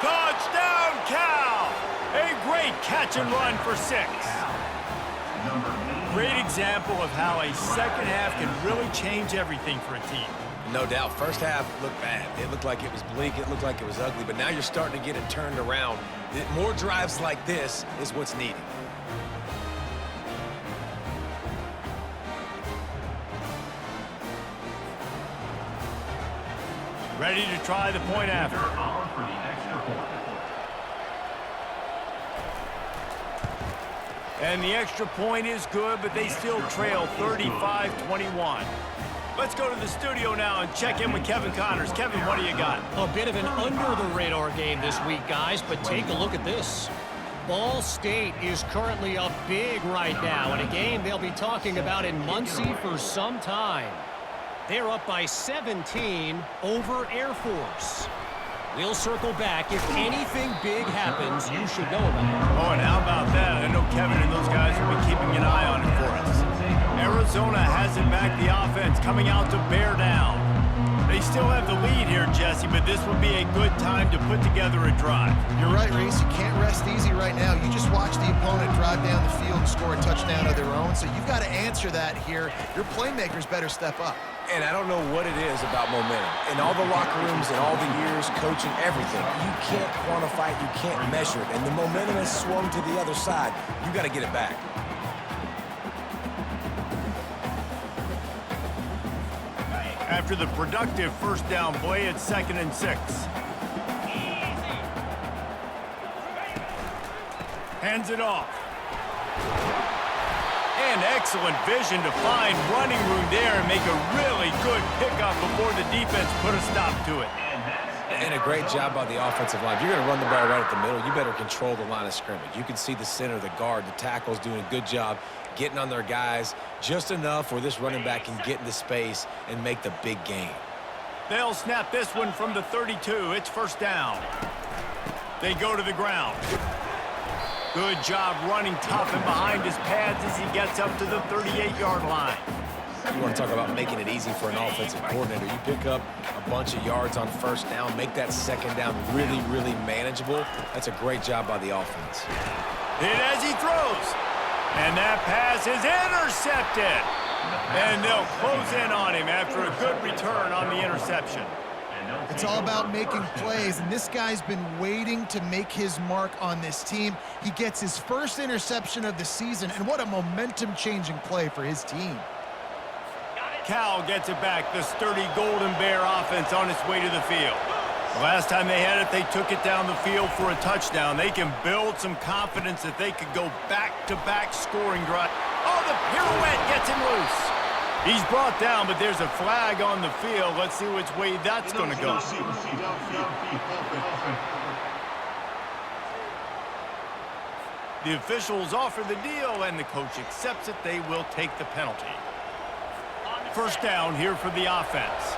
[SPEAKER 1] Touchdown, Cal! A great catch and run for 6. Great example of how a second half can really change everything for a team.
[SPEAKER 2] No doubt. First half looked bad. It looked like it was bleak. It looked like it was ugly. But now you're starting to get it turned around. More drives like this is what's needed.
[SPEAKER 1] Ready to try the point after. And the extra point is good, but they still trail 35-21. Let's go to the studio now and check in with Kevin Connors. Kevin, what do you got?
[SPEAKER 5] A bit of an under-the-radar game this week, guys, but take a look at this. Ball State is currently up big right now in a game they'll be talking about in Muncie for some time. They're up by 17 over Air Force. We'll circle back. If anything big happens, you should know about it.
[SPEAKER 1] Oh, and how about that? I know Kevin and those guys will be keeping an eye on it for us. Arizona has it back, the offense coming out to bear down. They still have the lead here, Jesse, but this would be a good time to put together a drive.
[SPEAKER 3] You're right, Reese. You can't rest easy right now. You just watch the opponent drive down the field and score a touchdown of their own, so you've got to answer that here. Your playmakers better step up.
[SPEAKER 2] And I don't know what it is about momentum. In all the locker rooms and all the years, coaching, everything, you can't quantify it, you can't measure it. And the momentum has swung to the other side. You got to get it back.
[SPEAKER 1] After the productive first down play, it's 2nd and 6. Hands it off. And excellent vision to find running room there and make a really good pickup before the defense put a stop to it.
[SPEAKER 2] And a great job by the offensive line. If you're going to run the ball right at the middle, you better control the line of scrimmage. You can see the center, the guard, the tackles doing a good job getting on their guys just enough where this running back can get into space and make the big gain.
[SPEAKER 1] They'll snap this one from the 32. It's first down. They go to the ground. Good job running tough and behind his pads as he gets up to the 38-yard line.
[SPEAKER 2] You want to talk about making it easy for an offensive coordinator. You pick up a bunch of yards on first down, make that second down really, really manageable. That's a great job by the offense.
[SPEAKER 1] Hit as he throws. And that pass is intercepted. And they'll close in on him after a good return on the interception.
[SPEAKER 3] It's all about making plays, and this guy's been waiting to make his mark on this team. He gets his first interception of the season, and what a momentum-changing play for his team.
[SPEAKER 1] Cal gets it back, the sturdy Golden Bear offense on its way to the field. The last time they had it, they took it down the field for a touchdown. They can build some confidence that they could go back-to-back scoring drive. Oh, the pirouette gets him loose. He's brought down, but there's a flag on the field. Let's see which way that's going to go. The officials offer the deal, and the coach accepts it. They will take the penalty. First down here for the offense.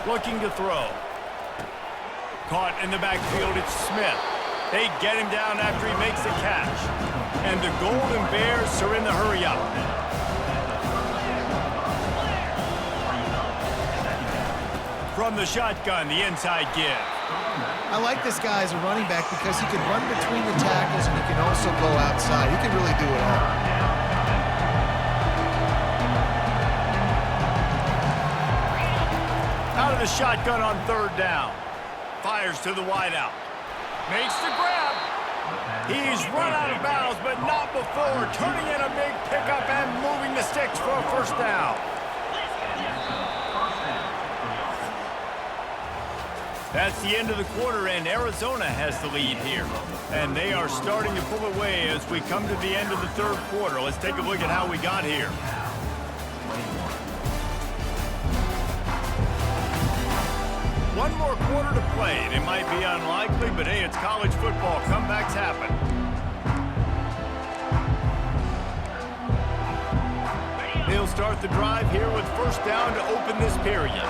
[SPEAKER 1] Looking to throw. Caught in the backfield, it's Smith. They get him down after he makes the catch. And the Golden Bears are in the hurry-up. From the shotgun, the inside give.
[SPEAKER 3] I like this guy as a running back because he can run between the tackles and he can also go outside. He can really do it all.
[SPEAKER 1] Out of the shotgun on third down. Fires to the wideout. Makes the grab. He's run out of bounds, but not before turning in a big pickup and moving the sticks for a first down. That's the end of the quarter, and Arizona has the lead here. And they are starting to pull away as we come to the end of the third quarter. Let's take a look at how we got here. One more quarter to play, and it might be unlikely, but hey, it's college football. Comebacks happen. They'll start the drive here with first down to open this period.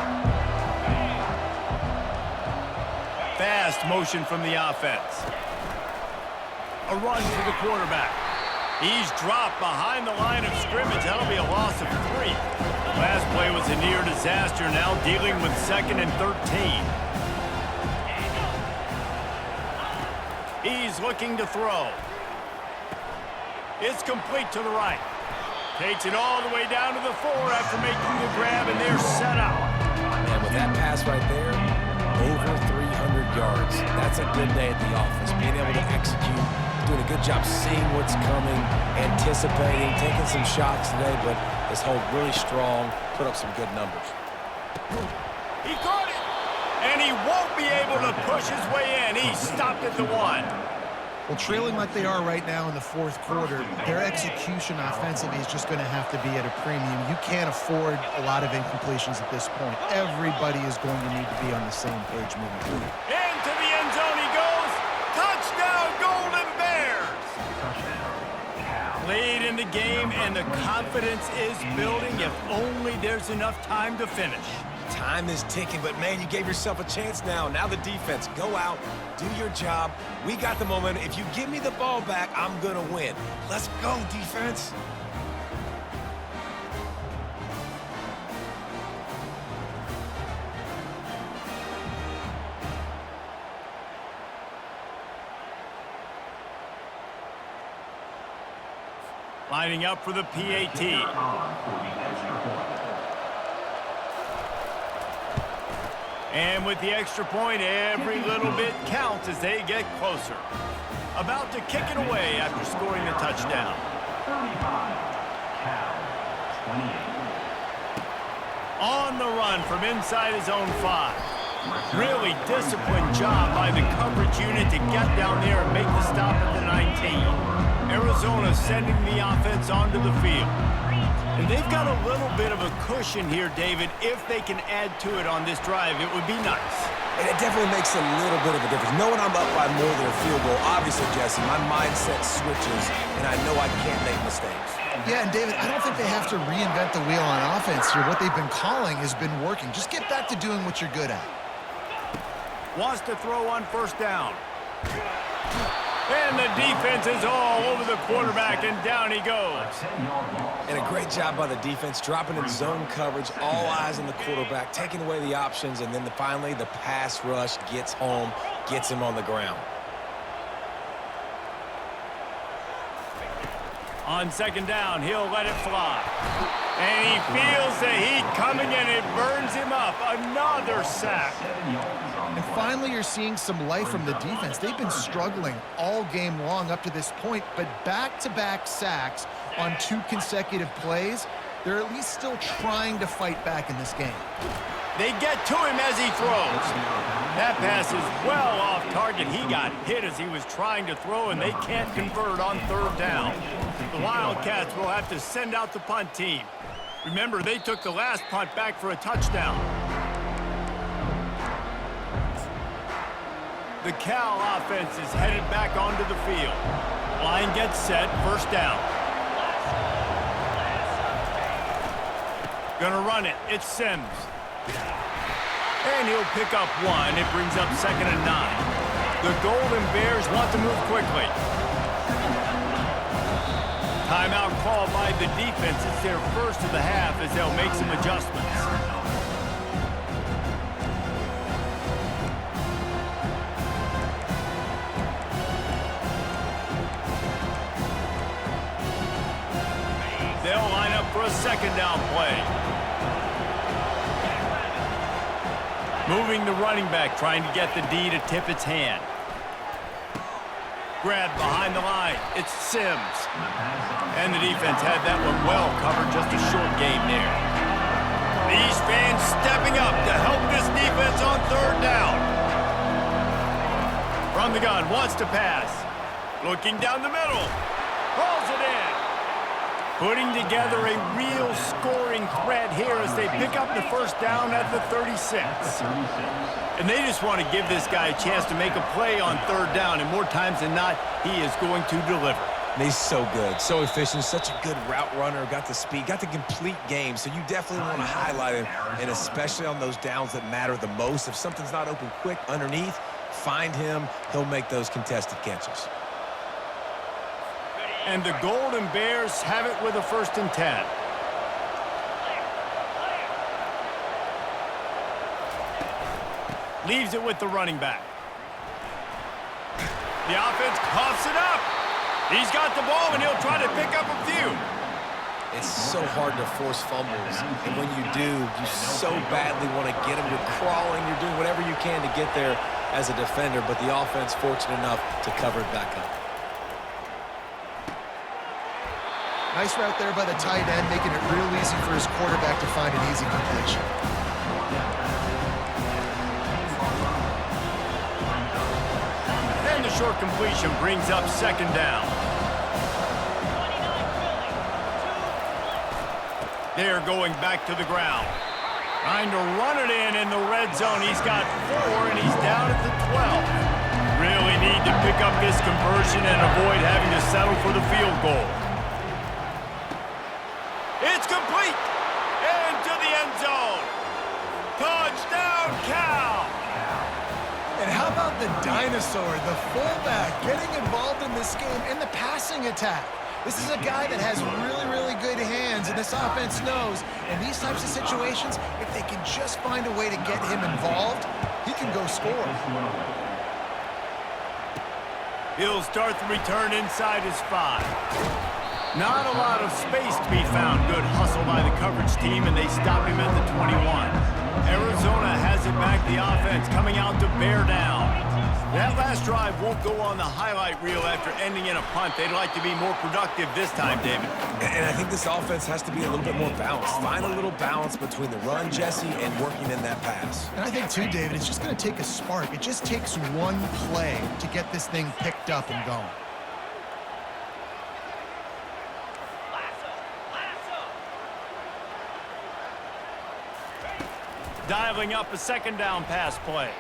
[SPEAKER 1] Fast motion from the offense. A run for the quarterback. He's dropped behind the line of scrimmage. That'll be a loss of 3. Last play was a near disaster, now dealing with 2nd and 13. He's looking to throw. It's complete to the right. Takes it all the way down to the 4 after making the grab, and they're set up.
[SPEAKER 2] And with that pass right there, over 300 yards. That's a good day at the office. Being able to execute, doing a good job seeing what's coming, anticipating, taking some shots today, but this hold really strong, put up some good numbers.
[SPEAKER 1] He caught it, and he won't be able to push his way in. He stopped at the 1.
[SPEAKER 3] Well, trailing like they are right now in the fourth quarter, their execution offensively is just going to have to be at a premium. You can't afford a lot of incompletions at this point. Everybody is going to need to be on the same page moving forward.
[SPEAKER 1] Into the end zone he goes. Touchdown, Golden Bears! Lead in the game, and the confidence is building. If only there's enough time to finish.
[SPEAKER 2] Time is ticking, but man, you gave yourself a chance now. Now the defense, go out, do your job. We got the momentum. If you give me the ball back, I'm going to win. Let's go, defense.
[SPEAKER 1] Lining up for the PAT. And with the extra point, every little bit counts as they get closer. About to kick it away after scoring the touchdown.
[SPEAKER 4] 35, Cal, 28.
[SPEAKER 1] On the run from inside his own 5. Really disciplined job by the coverage unit to get down there and make the stop at the 19. Arizona sending the offense onto the field. And they've got a little bit of a cushion here, David. If they can add to it on this drive, it would be nice.
[SPEAKER 2] And it definitely makes a little bit of a difference. Knowing I'm up by more than a field goal, obviously, Jesse, my mindset switches, and I know I can't make mistakes.
[SPEAKER 3] Yeah, and David, I don't think they have to reinvent the wheel on offense here. What they've been calling has been working. Just get back to doing what you're good at.
[SPEAKER 1] Wants to throw on first down. And the defense is all over the quarterback, and down he goes.
[SPEAKER 2] And a great job by the defense, dropping in zone coverage, all eyes on the quarterback, taking away the options, and then finally the pass rush gets home, gets him on the ground.
[SPEAKER 1] On second down, he'll let it fly. And he feels the heat coming and it burns him up. Another sack.
[SPEAKER 3] And finally, you're seeing some life from the defense. They've been struggling all game long up to this point, but back-to-back sacks on 2 consecutive plays, they're at least still trying to fight back in this game.
[SPEAKER 1] They get to him as he throws. That pass is well off target. He got hit as he was trying to throw, and they can't convert on third down. The Wildcats will have to send out the punt team. Remember, they took the last punt back for a touchdown. The Cal offense is headed back onto the field. Line gets set, first down. Gonna run it, it's Sims. And he'll pick up 1. It brings up 2nd and 9. The Golden Bears want to move quickly. Timeout called by the defense. It's their first of the half as they'll make some adjustments. They'll line up for a second down play. Moving the running back, trying to get the D to tip its hand. Grabbed behind the line. It's Sims. And the defense had that one well covered. Just a short game there. These fans stepping up to help this defense on third down. From the gun, wants to pass. Looking down the middle. Pulls it in. Putting together a real scoring threat here as they pick up the first down at the 36. And they just want to give this guy a chance to make a play on third down, and more times than not, he is going to deliver.
[SPEAKER 2] And he's so good, so efficient, such a good route runner, got the speed, got the complete game, so you definitely want to highlight him, and especially on those downs that matter the most. If something's not open quick underneath, find him, he'll make those contested catches.
[SPEAKER 1] And the Golden Bears have it with a 1st and 10. Leaves it with the running back. The offense coughs it up. He's got the ball, and he'll try to pick up a few.
[SPEAKER 2] It's so hard to force fumbles, and when you do, you so badly want to get them. You're crawling, you're doing whatever you can to get there as a defender, but the offense fortunate enough to cover it back up.
[SPEAKER 3] Nice route there by the tight end, making it real easy for his quarterback to find an easy completion.
[SPEAKER 1] And the short completion brings up 2nd down. They're going back to the ground. Trying to run it in the red zone. He's got 4, and he's down at the 12. Really need to pick up this conversion and avoid having to settle for the field goal. It's complete! Into the end zone! Touchdown, Cal!
[SPEAKER 3] And how about the dinosaur, the fullback, getting involved in this game in the passing attack? This is a guy that has really, really good hands, and this offense knows in these types of situations, if they can just find a way to get him involved, he can go score.
[SPEAKER 1] He'll start the return inside his 5. Not a lot of space to be found. Good hustle by the coverage team, and they stop him at the 21. Arizona has it back. The offense coming out to bear down. That last drive won't go on the highlight reel after ending in a punt. They'd like to be more productive this time, David.
[SPEAKER 2] And I think this offense has to be a little bit more balanced. Find a little balance between the run, Jesse, and working in that pass.
[SPEAKER 3] And I think, too, David, it's just going to take a spark. It just takes one play to get this thing picked up and going.
[SPEAKER 1] Dialing up a 2nd down pass play.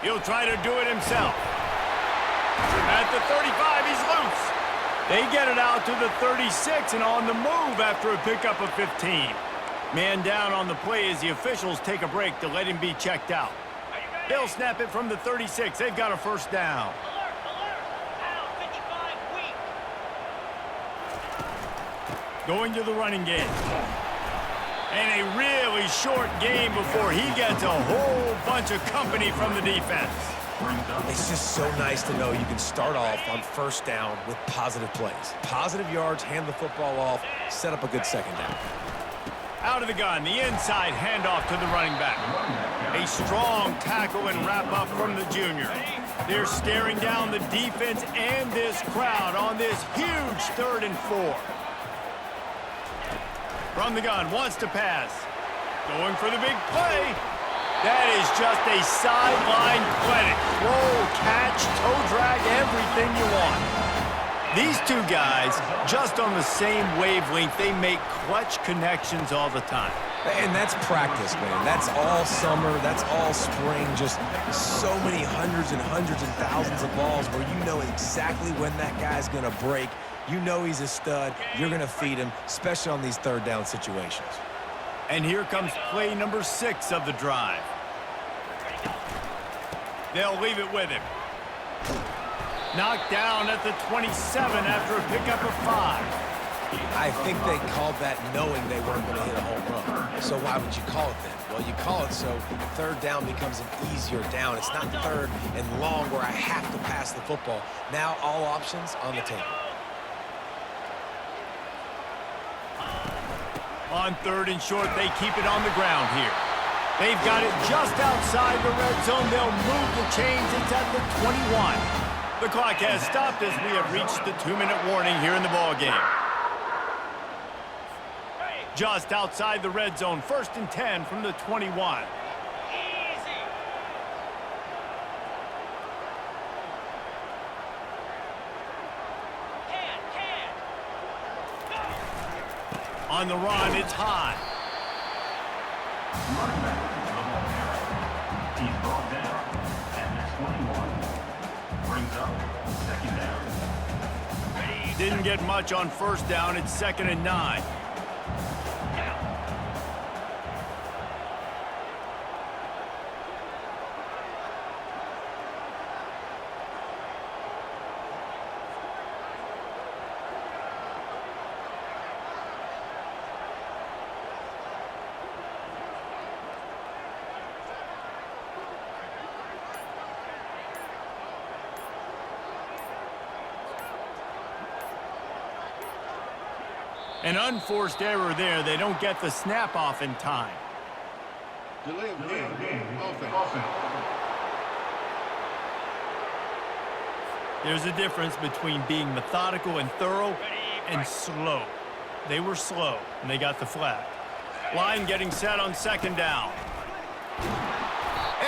[SPEAKER 1] He'll try to do it himself. At the 35, he's loose. They get it out to the 36 and on the move after a pickup of 15. Man down on the play as the officials take a break to let him be checked out. They'll snap it from the 36. They've got a 1st down. Going to the running game. And a really short game before he gets a whole bunch of company from the defense.
[SPEAKER 2] It's just so nice to know you can start off on first down with positive plays. Positive yards, hand the football off, set up a good second down.
[SPEAKER 1] Out of the gun, the inside handoff to the running back. A strong tackle and wrap-up from the junior. They're staring down the defense and this crowd on this huge 3rd and 4. From the gun, wants to pass. Going for the big play. That is just a sideline clinic. Throw, catch, toe drag, everything you want. These two guys, just on the same wavelength, they make clutch connections all the time.
[SPEAKER 2] And that's practice, man. That's all summer. That's all spring. Just so many hundreds and thousands of balls where you know exactly when that guy's going to break. You know he's a stud. You're going to feed him, especially on these 3rd down situations.
[SPEAKER 1] And here comes play number 6 of the drive. They'll leave it with him. Knocked down at the 27 after a pickup of 5.
[SPEAKER 2] I think they called that knowing they weren't going to hit a home run. So why would you call it then? Well, you call it so 3rd down becomes an easier down. It's not 3rd and long where I have to pass the football. Now all options on the table.
[SPEAKER 1] On 3rd and short, they keep it on the ground here. They've got it just outside the red zone. They'll move the chains. It's at the 21. The clock has stopped as we have reached the 2-minute warning here in the ballgame. Just outside the red zone, 1st and 10 from the 21. On the run, it's high.
[SPEAKER 4] He's brought down at the 21. Brings up 2nd down.
[SPEAKER 1] Didn't get much on 1st down. It's 2nd and 9. An unforced error there. They don't get the snap off in time.
[SPEAKER 6] Delay of game. Offense.
[SPEAKER 1] There's a difference between being methodical and thorough and slow. They were slow, and they got the flag. Line getting set on 2nd down.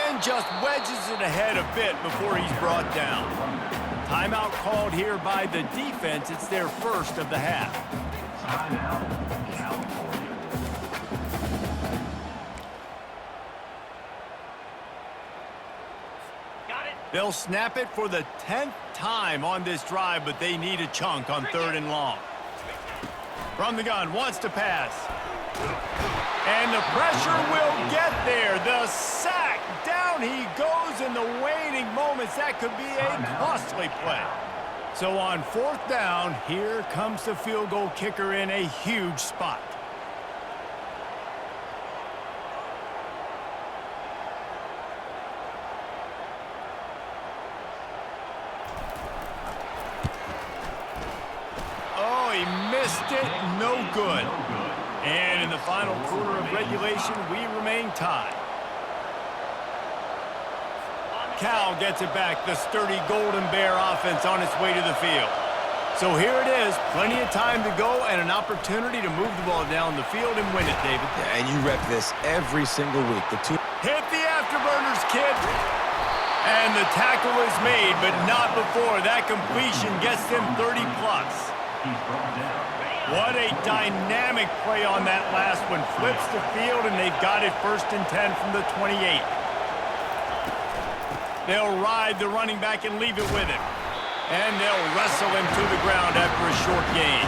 [SPEAKER 1] And just wedges it ahead a bit before he's brought down. Timeout called here by the defense. It's their 1st of the half.
[SPEAKER 4] Timeout, California.
[SPEAKER 1] They'll snap it for the 10th time on this drive, but they need a chunk on 3rd and long. From the gun, wants to pass. And the pressure will get there. The sack. Down he goes in the waning moments. That could be a costly play. So on 4th down, here comes the field goal kicker in a huge spot. Oh, he missed it. No good. And in the final quarter of regulation, we remain tied. Cal gets it back, the sturdy Golden Bear offense on its way to the field. So here it is, plenty of time to go and an opportunity to move the ball down the field and win it, David.
[SPEAKER 2] Yeah, and you rep this every single week.
[SPEAKER 1] Hit the afterburners, kid. And the tackle is made, but not before. That completion gets them 30+.
[SPEAKER 4] He's brought down.
[SPEAKER 1] What a dynamic play on that last one. Flips the field, and they've got it 1st and 10 from the 28. They'll ride the running back and leave it with him. And they'll wrestle him to the ground after a short gain.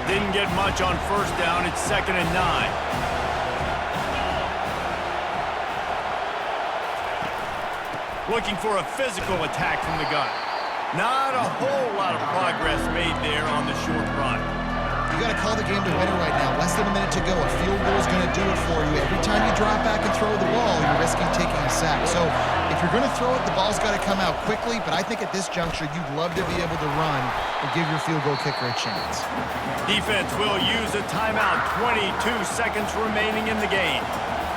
[SPEAKER 1] Didn't get much on 1st down. It's 2nd and 9. Looking for a physical attack from the gun. Not a whole lot of progress made there on the short run.
[SPEAKER 3] You got to call the game to win it right now. Less than a minute to go. A field goal is going to do it for you. Every time you drop back and throw the ball, you're risking taking a sack. So if you're going to throw it, the ball's got to come out quickly, but I think at this juncture, you'd love to be able to run and give your field goal kicker a chance.
[SPEAKER 1] Defense will use a timeout. 22 seconds remaining in the game.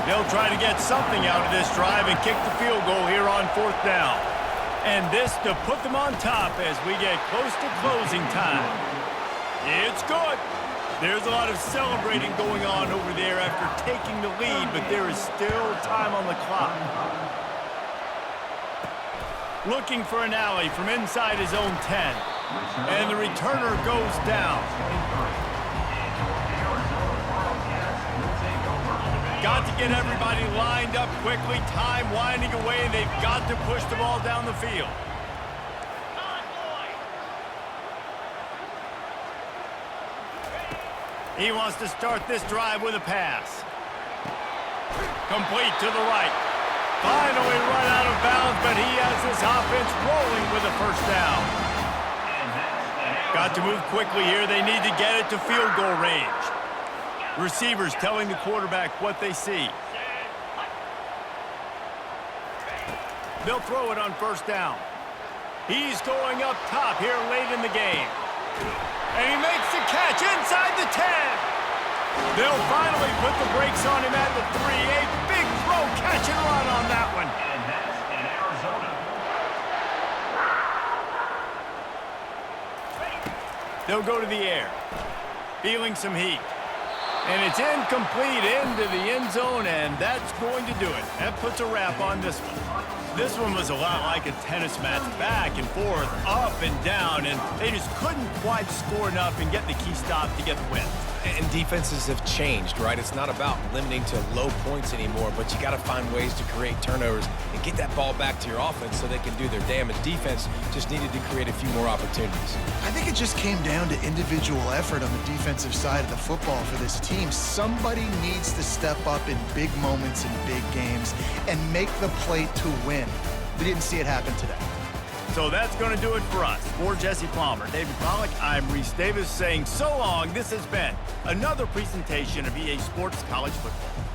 [SPEAKER 1] They'll try to get something out of this drive and kick the field goal here on 4th down. And this to put them on top as we get close to closing time. It's good. There's a lot of celebrating going on over there after taking the lead, but there is still time on the clock. Looking for an alley from inside his own 10. And the returner goes down. Got to get everybody lined up quickly. Time winding away. They've got to push the ball down the field. He wants to start this drive with a pass. Complete to the right. Finally run out of bounds, but he has this offense rolling with a first down. Got to move quickly here. They need to get it to field goal range. Receivers telling the quarterback what they see. They'll throw it on 1st down. He's going up top here late in the game. And he makes the catch inside the 10. They'll finally put the brakes on him at the 3. A big throw, catch and run on that one.
[SPEAKER 4] And that's in Arizona.
[SPEAKER 1] They'll go to the air. Feeling some heat. And it's incomplete into the end zone, and that's going to do it. That puts a wrap on this one. This one was a lot like a tennis match, back and forth, up and down, and they just couldn't quite score enough and get the key stop to get the win.
[SPEAKER 2] And defenses have changed, right? It's not about limiting to low points anymore, but you got to find ways to create turnovers and get that ball back to your offense so they can do their damage. Defense just needed to create a few more opportunities.
[SPEAKER 3] I think it just came down to individual effort on the defensive side of the football for this team. Somebody needs to step up in big moments in big games and make the play to win. We didn't see it happen today.
[SPEAKER 1] So that's going to do it for us. For Jesse Palmer, David Pollack, I'm Reese Davis saying so long. This has been another presentation of EA Sports College Football.